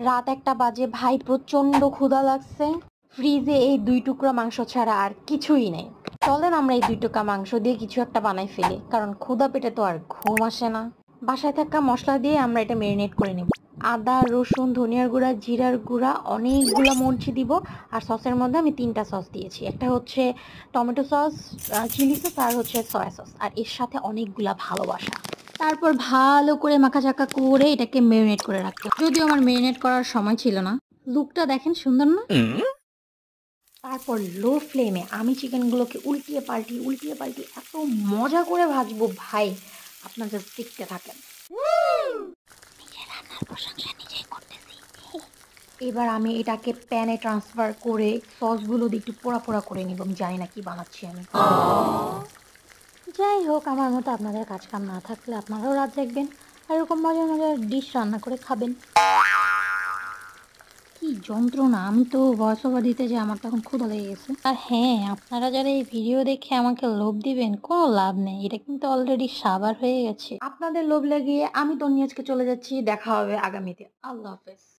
রাত ১টা বাজে, ভাই প্রচন্ড ক্ষুধা লাগছে। ফ্রিজে এই ২ টুকরা মাংস ছাড়া আর কিছুই নেই। চলেন আমরা এই ২ টুকরা মাংস দিয়ে কিছু একটা বানাই ফেলি, কারণ ক্ষুধা পেটে তো আর ঘুম আসে না। বাসায় থাকা মশলা দিয়ে আমরা এটা মেরিনেট করে নিব। আদা, রসুন, ধনিয়ার গুঁড়া, জিরার গুঁড়া, অনেকগুলা মরিচ দিব। আর সসের মধ্যে আমি ৩ টা সস দিয়েছি। একটা হচ্ছে টমেটো সস, চিলি সস আর হচ্ছে সয়া সস। আর এর সাথে অনেকগুলা ভালোবাসা। তারপর ভালো করে মাখাচাকা করে এটাকে মেরিনেট করে রাখতে হবে। যদিও আমার মেরিনেট করার সময় ছিল না। লুকটা দেখেন সুন্দর না? তারপর লো ফ্লেমে আমি চিকেনগুলোকে উল্টিয়ে পাল্টিয়ে এত মজা করে ভাজবো ভাই, আপনার জাস্ট দেখতে থাকেন। নিজের রান্নার প্রশংসা নিজেই করতেছি। এবার আমি এটাকে প্যানে ট্রান্সফার করে সসগুলো দিয়ে একটু পোড়া পোড়া করে নিব। আমি জানি না কি বানাচ্ছি আমি। যাই হোক, আমার মতো আপনাদের কাজ কাম না থাকলে আপনারাও রাত জাগবেন আর এরকম মজার মজার ডিশ রান্না করে খাবেন। কি যন্ত্রণা! আমি তো ভয়েস ওভার দিতে যেয়ে আমার তখন ক্ষুধা লেগে গেছে। আর হ্যাঁ, আপনারা যারা এই ভিডিও দেখে আমাকে লোভ দিবেন, কোনো লাভ নেই। এটা কিন্তু অলরেডি সাবার হয়ে গেছে। আপনাদের লোভ লাগিয়ে আমি তন্নি আজকে চলে যাচ্ছি। দেখা হবে আগামীতে। আল্লাহ হাফেজ।